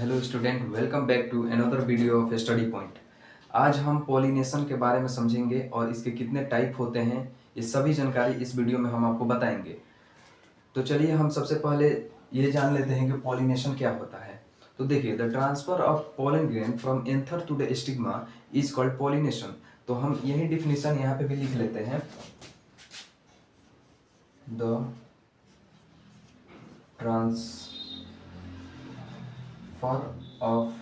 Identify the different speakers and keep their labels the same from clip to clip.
Speaker 1: Hello student, welcome back to another video of study point. आज हम pollination के बारे में समझेंगे और इसके कितने टाइप होते हैं, ये सभी जानकारी इस वीडियो में हम आपको बताएंगे। तो चलिए हम सबसे पहले ये जान लेते हैं कि पॉलिनेशन क्या होता है। तो देखिए, the transfer of pollen grain from anther to the stigma is called pollination. तो हम यही डिफिनीशन यहाँ पे भी लिख लेते हैं। The transfer of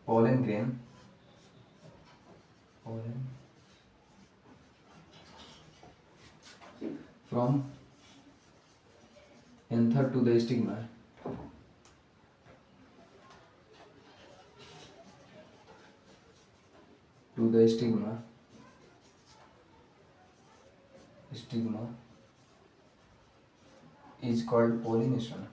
Speaker 1: pollen grain from anther to the stigma stigma is called pollination.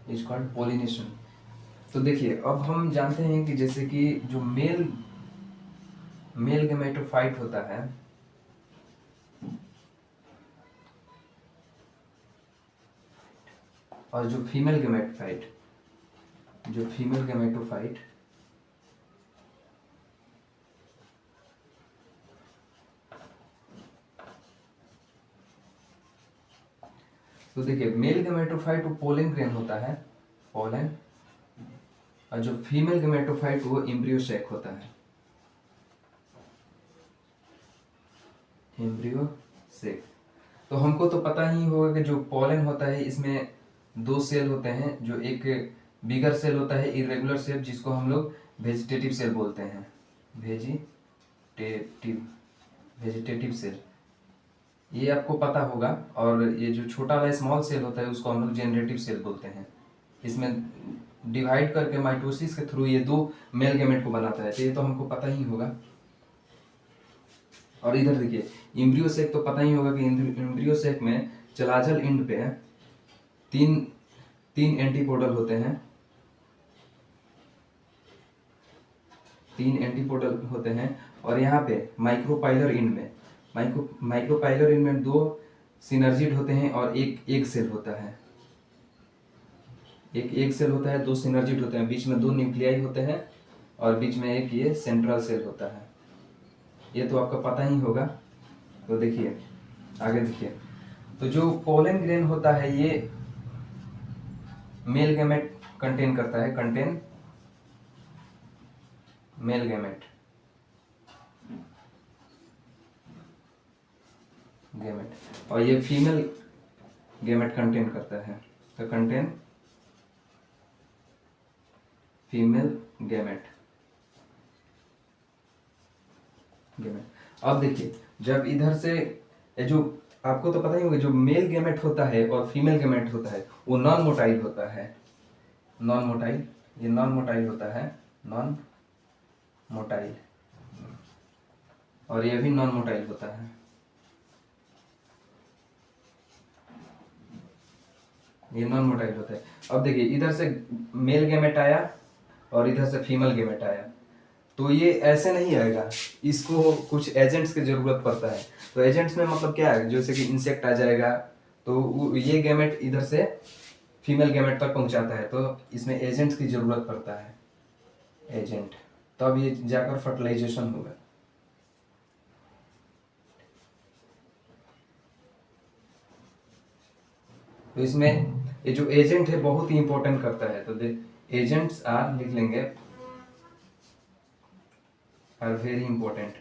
Speaker 1: Is called pollination. तो देखिए, अब हम जानते हैं कि जैसे कि जो मेल गेमेटोफाइट होता है, और जो फीमेल गेमेटोफाइट तो देखिए, मेल गेमेटोफाइट वो पोलन ग्रेन होता है, पोलन, और जो फीमेल गेमेटोफाइट वो एम्ब्रियो सैक होता है, एम्ब्रियो सैक। तो हमको तो पता ही होगा कि जो पोलन होता है इसमें दो सेल होते हैं, जो एक बिगर सेल होता है इरेगुलर शेप, जिसको हम लोग वेजिटेटिव सेल बोलते हैं, वेजिटेटिव सेल, ये आपको पता होगा। और ये जो छोटा वाला स्मॉल सेल होता है उसको हम लोग जेनरेटिव सेल बोलते हैं। इसमें डिवाइड करके माइटोसिस के थ्रू ये दो मेल गैमेट को बनाता है, तो ये तो हमको पता ही होगा। और इधर देखिए, एम्ब्रियो सेक तो पता ही होगा कि एम्ब्रियो सेक में चलाजल एंड पे तीन एंटीपोडल होते हैं, और यहाँ पे माइक्रोपाइलर एंड में दो सिनर्जिड होते हैं और एक सेल होता है, दो सिनर्जिड होते हैं, बीच में दो न्यूक्लियाई होते हैं और बीच में एक ये सेंट्रल सेल होता है। ये तो आपका पता ही होगा। तो देखिए आगे देखिए, तो जो पोलन ग्रेन होता है ये मेल गैमेट कंटेन करता है, मेल गैमेट और ये फीमेल गैमेट कंटेन करता है, तो कंटेन फीमेल गैमेट। अब देखिए, जब इधर से जो आपको तो पता ही होगा, जो मेल गैमेट होता है और फीमेल गैमेट होता है वो नॉन मोटाइल होता है, ये नॉन मोटाइल होता है, नॉन मोटाइल, और ये भी नॉन मोटाइल होता है, ये नॉन मोटाइल होता है। अब देखिए, इधर से मेल गैमेट आया और इधर से फीमेल गैमेट आया, तो ये ऐसे नहीं आएगा, इसको कुछ एजेंट्स की जरूरत पड़ता है। तो एजेंट्स में मतलब क्या है, जैसे कि इंसेक्ट आ जाएगा तो ये गैमेट इधर से फीमेल गैमेट तक पहुंचाता है, तो इसमें एजेंट्स की जरूरत पड़ता है, एजेंट, तब ये जाकर फर्टिलाइजेशन होगा। तो इसमें ये जो एजेंट है बहुत ही इंपॉर्टेंट करता है। तो एजेंट्स आर, लिख लेंगे, आर वेरी इंपॉर्टेंट।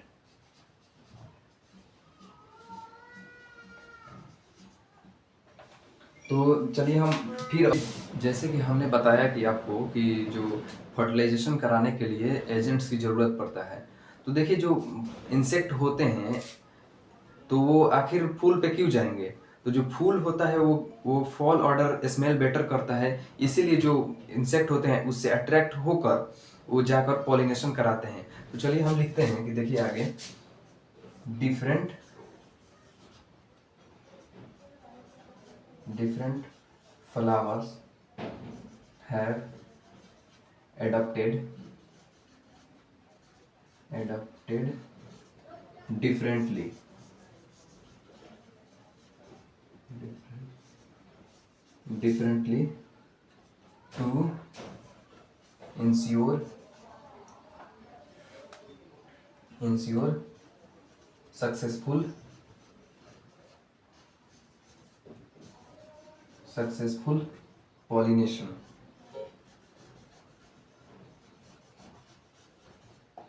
Speaker 1: तो चलिए हम फिर, जैसे कि हमने बताया कि आपको कि जो फर्टिलाइजेशन कराने के लिए एजेंट्स की ज़रूरत पड़ता है। तो देखिए, जो इंसेक्ट होते हैं तो वो आखिर फूल पे क्यों जाएंगे, तो जो फूल होता है वो फॉल ऑर्डर स्मेल बेटर करता है, इसीलिए जो इंसेक्ट होते हैं उससे अट्रैक्ट होकर वो जाकर पॉलिनेशन कराते हैं। तो चलिए हम लिखते हैं कि देखिए आगे, different flowers have adapted adapted differently to ensure successful pollination।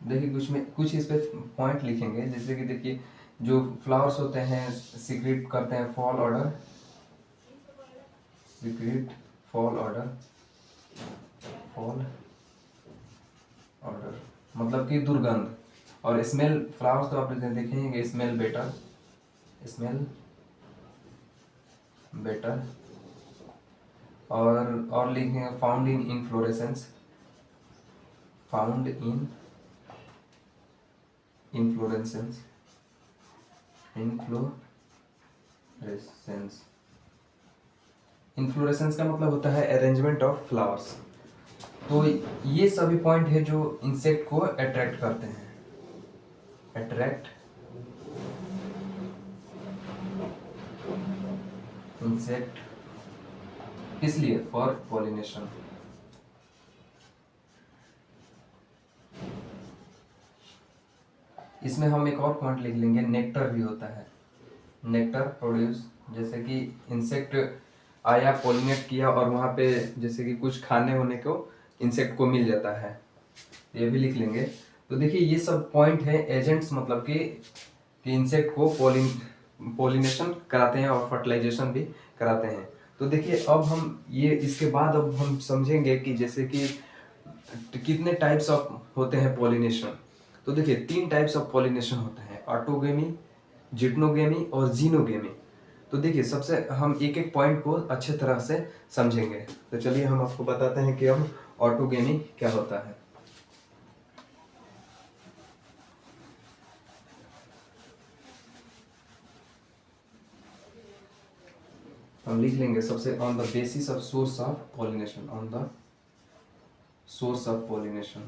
Speaker 1: देखिए कुछ इस पे पॉइंट लिखेंगे, जैसे कि देखिए जो फ्लावर्स होते हैं सीक्रेट करते हैं फॉल ऑर्डर मतलब कि दुर्गंध, और स्मेल फ्लावर्स तो आप देखेंगे स्मेल बेटर और लिखेंगे फाउंड इन इन्फ्लोरेसेंस इन्फ्लोरेसेंस का मतलब होता है अरेंजमेंट ऑफ फ्लावर्स। तो ये सभी पॉइंट है जो इंसेक्ट को अट्रैक्ट करते हैं, इंसेक्ट किस लिए? For pollination. इसमें हम एक और पॉइंट लिख लेंगे, नेक्टर भी होता है, नेक्टर प्रोड्यूस, जैसे कि इंसेक्ट आया पॉलिनेट किया और वहाँ पे जैसे कि कुछ खाने होने को इंसेक्ट को मिल जाता है, ये भी लिख लेंगे। तो देखिए ये सब पॉइंट है एजेंट्स, मतलब कि इंसेक्ट को पोलिनेशन कराते हैं और फर्टिलाइजेशन भी कराते हैं। तो देखिए अब हम ये इसके बाद अब हम समझेंगे कि जैसे कि कितने टाइप्स ऑफ होते हैं पॉलिनेशन। तो देखिए 3 टाइप्स ऑफ पॉलिनेशन होते हैं, ऑटोगेमी, जिटनोगेमी और जीनोगेमी। तो देखिए सबसे हम एक एक पॉइंट को अच्छे तरह से समझेंगे। तो चलिए हम आपको बताते हैं कि अब ऑटोगेमी क्या होता है। हम लिख लेंगे सबसे on the basis of source of pollination,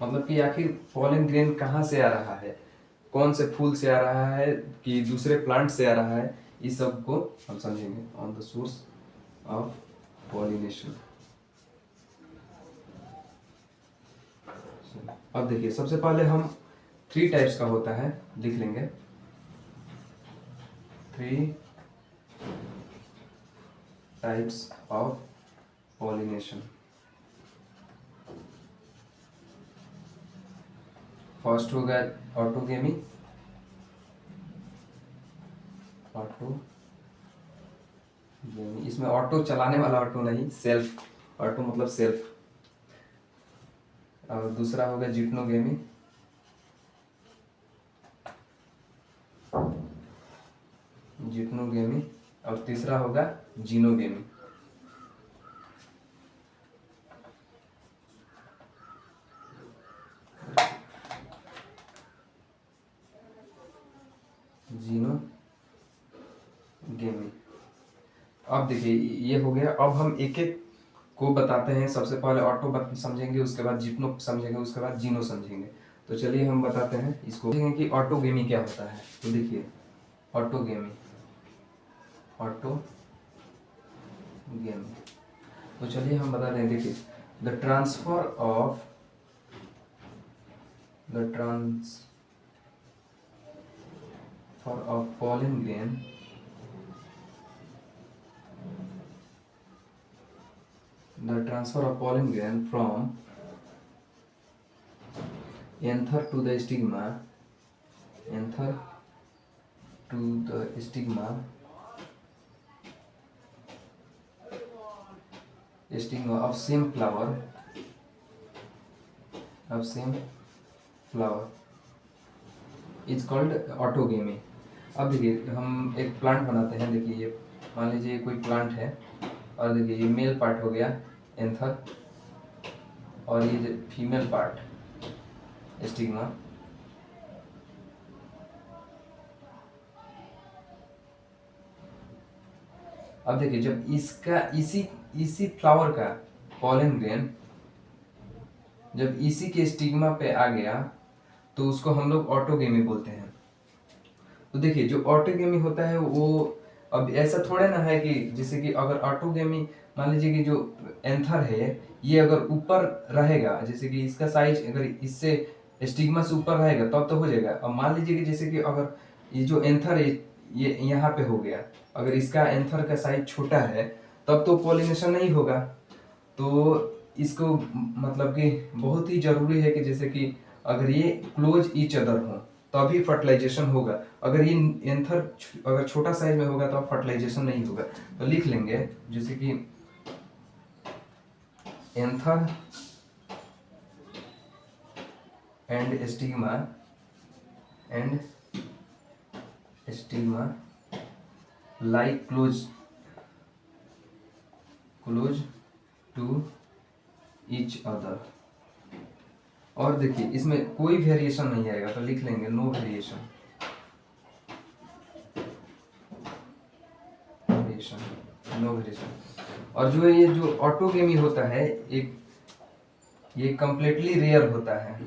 Speaker 1: मतलब कि आखिर पॉलन ग्रेन कहाँ से आ रहा है, कौन से फूल से आ रहा है कि दूसरे प्लांट से आ रहा है, इस सब को हम समझेंगे on the source of pollination. अब देखिए सबसे पहले हम 3 टाइप्स का होता है, लिख लेंगे 3 टाइप्स ऑफ पॉलिनेशन। फर्स्ट होगा ऑटोगेमी, इसमें ऑटो चलाने वाला ऑटो नहीं, सेल्फ, ऑटो मतलब सेल्फ। और दूसरा होगा जिटनोगेमी, और तीसरा होगा जीनोगेमी। अब देखिए ये हो गया। अब हम एक एक को बताते हैं, सबसे पहले ऑटो समझेंगे, उसके बाद जिटनो समझेंगे, उसके बाद जीनो समझेंगे। तो चलिए हम बताते हैं इसको कि ऑटोगेमी क्या होता है। तो देखिए ऑटोगेमी, तो चलिए हम बता दें। देखिए the transfer of pollen grain from anther to the stigma of same flower is called autogamy. अब देखिए हम एक प्लांट बनाते हैं। देखिए ये मान लीजिए कोई प्लांट है, और देखिए ये मेल पार्ट हो गया एंथर, और ये फीमेल पार्ट स्टिग्मा। अब देखिए जब इसका इसी फ्लावर का पॉलन ग्रेन जब इसी के स्टिग्मा पे आ गया, तो उसको हम लोग ऑटोगेमी बोलते हैं। तो देखिए जो ऑटोगेमी होता है वो, अब ऐसा थोड़ा ना है कि जैसे कि अगर ऑटोगेमी, मान लीजिए कि जो एंथर है ये अगर ऊपर रहेगा, जैसे कि इसका साइज अगर इससे स्टिग्मा से ऊपर रहेगा तब तो हो जाएगा। अब मान लीजिए कि जैसे कि अगर ये जो एंथर है ये यहाँ पे हो गया, अगर इसका एंथर का साइज छोटा है तब तो पॉलिनेशन नहीं होगा। तो इसको मतलब कि बहुत ही जरूरी है कि जैसे कि अगर ये क्लोज ईच अदर हो तभी फर्टिलाइजेशन होगा। अगर ये एंथर अगर छोटा साइज में होगा तो फर्टिलाइजेशन नहीं होगा। तो लिख लेंगे जैसे कि anther and stigma like close to each other. और देखिए इसमें कोई वेरिएशन नहीं आएगा तो लिख लेंगे नो वेरिएशन। No variation. और जो ये जो ऑटोगेमी होता है एक, ये कंप्लीटली रेयर होता है।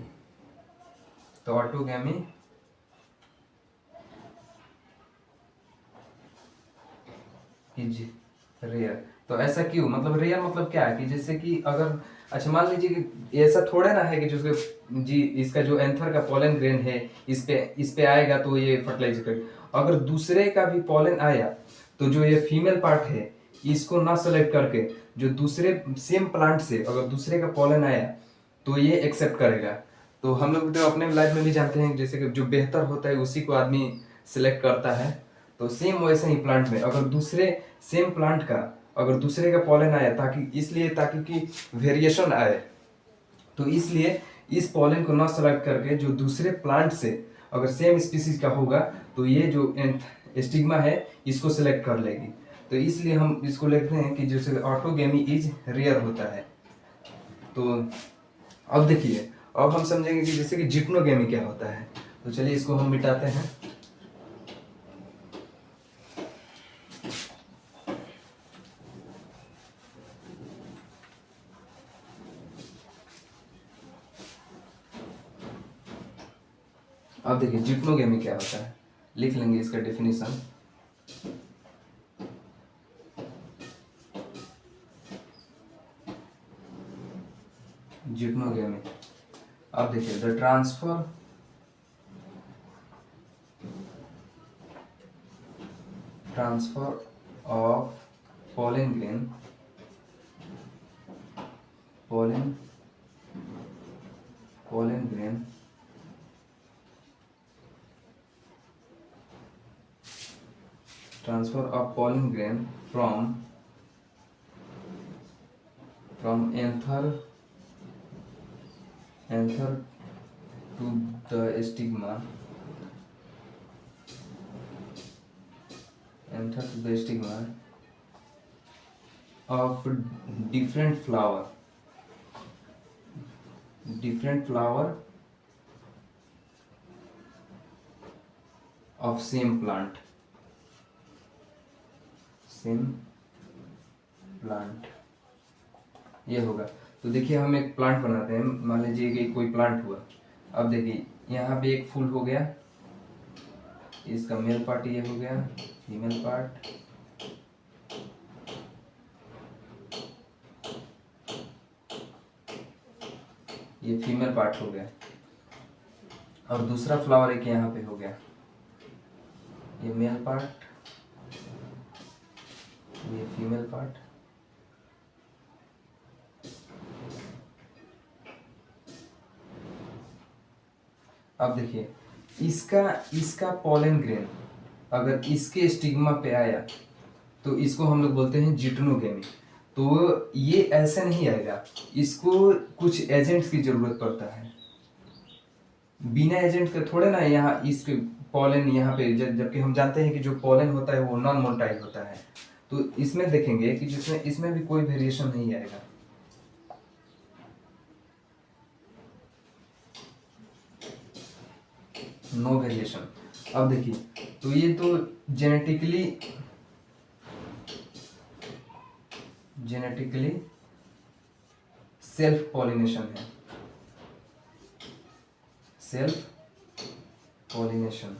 Speaker 1: तो ऑटोगेमी इज रेयर। तो ऐसा क्यों, मतलब रेयर मतलब क्या है कि जैसे कि अगर, अच्छा मान लीजिए कि ऐसा थोड़ा ना है कि जैसे जी इसका जो एंथर का पॉलन ग्रेन है इस पे आएगा तो ये फर्टिलाइज करेगा। अगर दूसरे का भी पॉलन आया तो जो ये फीमेल पार्ट है इसको ना सेलेक्ट करके जो दूसरे सेम प्लांट से अगर दूसरे का पॉलन आया तो ये एक्सेप्ट करेगा। तो हम लोग तो अपने लाइफ में भी जानते हैं जैसे कि जो बेहतर होता है उसी को आदमी सिलेक्ट करता है। तो सेम वैसे ही प्लांट में अगर दूसरे सेम प्लांट का अगर दूसरे का पॉलन आया ताकि कि वेरिएशन आए, तो इसलिए इस पॉलन को ना सेलेक्ट करके जो दूसरे प्लांट से अगर सेम स्पीसीज का होगा तो ये जो स्टिग्मा है इसको सिलेक्ट कर लेगी। तो इसलिए हम इसको लिखते हैं कि जैसे ऑटोगेमी इज रेयर होता है। तो अब देखिए अब हम समझेंगे कि जैसे कि जिप्नोगेमी क्या होता है। तो चलिए इसको हम मिटाते हैं। अब देखिए जिप्नोगेमी क्या होता है, लिख लेंगे इसका डेफिनेशन। जिप्नोगेमी, अब देखिए the transfer of pollen grain pollen grain transfer of pollen grain from anther to the stigma of different flower of same plant ये होगा। तो देखिए हम एक प्लांट बनाते हैं, मान लीजिए कि कोई प्लांट हुआ। अब देखिए यहाँ पे एक फूल हो गया, इसका मेल पार्ट ये हो गया, फीमेल पार्ट, ये फीमेल पार्ट हो गया। और दूसरा फ्लावर एक यहाँ पे हो गया, ये मेल पार्ट, ये फीमेल पार्ट। अब देखिए इसका पॉलन ग्रेन अगर इसके स्टिग्मा पे आया तो इसको हम लोग बोलते हैं जिटनोगेमी। तो ये ऐसे नहीं आएगा, इसको कुछ एजेंट्स की जरूरत पड़ता है। बिना एजेंट के थोड़े ना यहाँ इसके पॉलन यहाँ पे, जबकि हम जानते हैं कि जो पॉलन होता है वो नॉन मोटाइल होता है। तो इसमें देखेंगे कि जिसमें इसमें भी कोई वेरिएशन नहीं आएगा। No variation. अब देखिए तो ये तो जेनेटिकली सेल्फ पॉलिनेशन है, self pollination,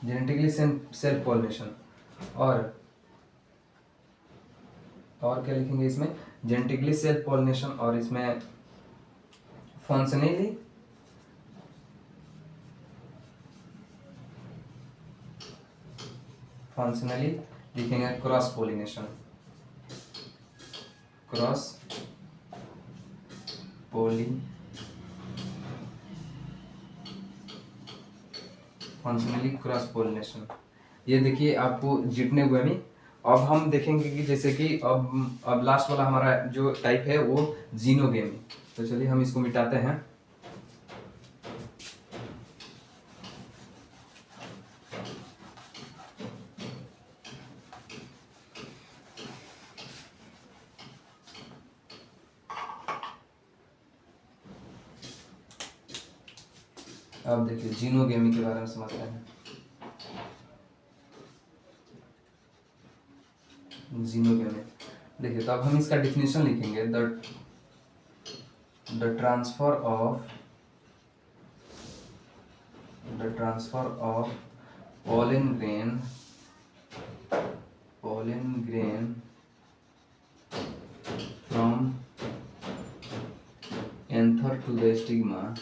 Speaker 1: genetically self pollination. और क्या लिखेंगे इसमें, जेनेटिकली सेल्फ पॉलिनेशन, और इसमें फंक्शनली लिखेंगे cross pollination, cross functionally cross pollination. ये देखिए आपको जितने हुए नहीं। अब हम देखेंगे कि जैसे कि अब लास्ट वाला हमारा जो टाइप है वो जीनोगेमी। तो चलिए हम इसको मिटाते हैं। अब देखिए जीनोगेमी के बारे में समझते हैं। जीनोगेमी देखिए, तो अब हम इसका डिफिनेशन लिखेंगे। The transfer of pollen grain from anther to the stigma,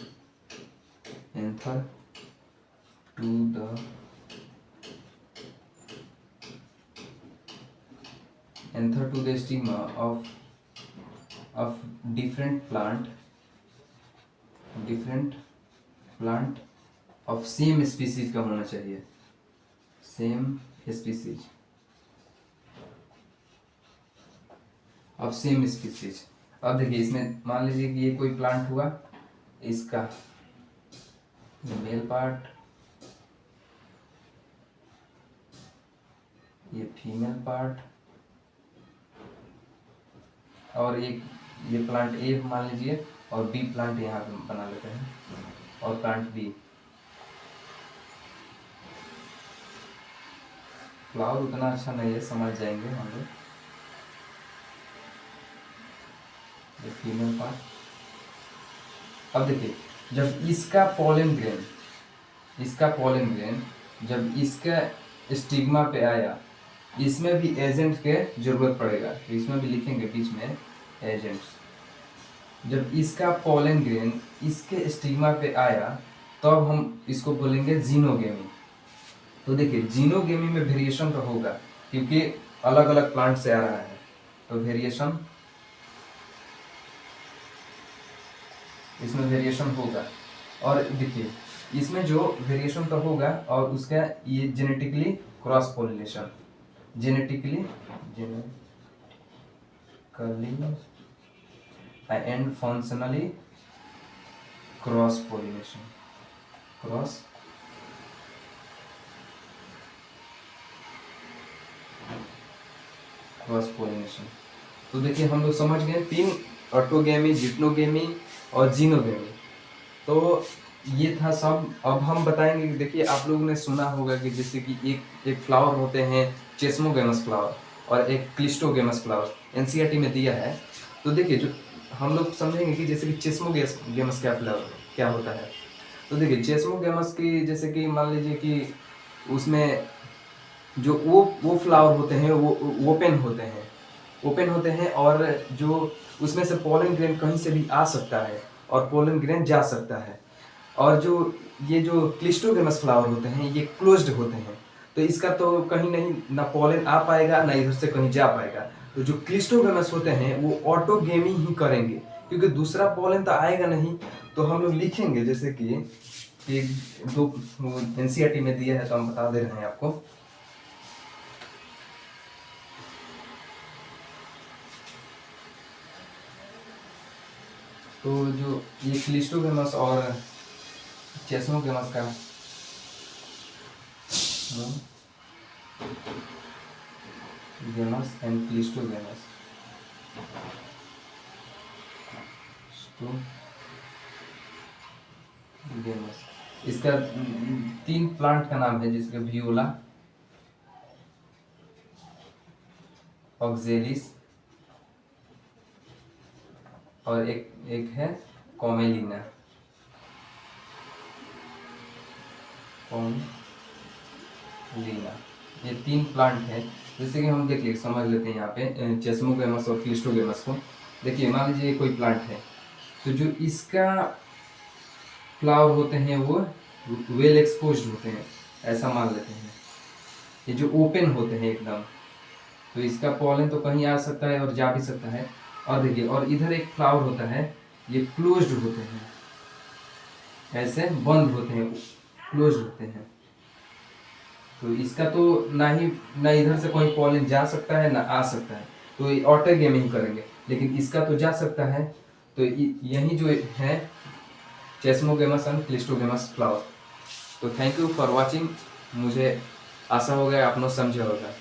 Speaker 1: of different plant of same species का होना चाहिए, same species। अब देखिए इसमें मान लीजिए कि ये कोई प्लांट हुआ, इसका मेल पार्ट, ये फीमेल पार्ट, और ये प्लांट ए मान लीजिए, और बी प्लांट यहाँ पे बना लेते हैं, और प्लांट बी। फ्लावर उतना अच्छा नहीं है, समझ जाएंगे हम लोग। ये फीमेल पार्ट। अब देखिए जब इसका पोलन ग्रेन जब इसका स्टिग्मा पे आया, इसमें भी एजेंट के जरूरत पड़ेगा, तो इसमें भी लिखेंगे बीच में एजेंट्स। जब इसका पोलन ग्रेन इसके स्टिग्मा पे आया, तब हम इसको बोलेंगे जीनोगेमी। तो देखिए जीनोगेमी में वेरिएशन तो होगा, क्योंकि अलग अलग प्लांट से आ रहा है, तो वेरिएशन इसमें वेरिएशन होगा। और देखिए इसमें जो वेरिएशन तो होगा, और उसका ये genetically cross pollination, genetically and functionally cross pollination, cross pollination. तो देखिए हम लोग समझ गए 3, ऑटोगेमी, जिटनोगेमी और जीनोगेमी। तो ये था सब। अब हम बताएंगे कि देखिए आप लोगों ने सुना होगा कि जैसे कि एक फ्लावर होते हैं चेस्मोगेमस फ्लावर, और एक क्लिस्टोगेमस फ्लावर, एनसीईआरटी में दिया है। तो देखिए जो हम लोग समझेंगे कि जैसे कि चेस्मोगेमस क्या होता है। तो देखिए चेस्मोगेमस की जैसे कि मान लीजिए कि उसमें जो वो फ्लावर होते हैं वो ओपन होते हैं, और जो उसमें से पोलन ग्रेन कहीं से भी आ सकता है और पोलन ग्रेन जा सकता है। और ये जो क्लिस्टोगेमस फ्लावर होते हैं ये क्लोज्ड होते हैं, तो इसका तो कहीं नहीं ना पोलन आ पाएगा ना इधर से कहीं जा पाएगा। तो जो क्लिस्टोगेमस होते हैं वो ऑटोगेमी ही करेंगे, क्योंकि दूसरा पोलन तो आएगा नहीं। तो हम लोग लिखेंगे जैसे कि एक दो एनसीईआरटी में दिया है, तो हम बता दे रहे हैं आपको। तो जो ये क्लिस्टोगेमस और चेस्मोगेमस का गेमस एंड क्लिस्टोगेमस, इसका 3 प्लांट का नाम है, जिसके वियोला, ऑक्जेलिस और एक है कॉमेलिना। लीना, ये 3 प्लांट है। जैसे कि हम देख समझ लेते हैं यहाँ पे चेस्मोगेमस और क्लिस्टोगेमस को। देखिए मान लीजिए कोई प्लांट है, तो जो इसका फ्लावर होते हैं वो वेल एक्सपोज्ड होते हैं, ऐसा मान लेते हैं। ये जो ओपन होते हैं एकदम, तो इसका पॉलन तो कहीं आ सकता है और जा भी सकता है। और देखिए, और इधर एक फ्लावर होता है, ये क्लोज्ड होते हैं, ऐसे बंद होते हैं, क्लोज्ड होते हैं। तो इसका तो ना इधर से कोई पॉलन जा सकता है ना आ सकता है, तो ये ऑटोगेमी करेंगे। लेकिन इसका तो जा सकता है, तो यही जो है चेस्मोगेमस एंड क्लिस्टोगेमस फ्लावर। तो थैंक यू फॉर वॉचिंग। मुझे आशा हो गया आप लोग समझे होगा।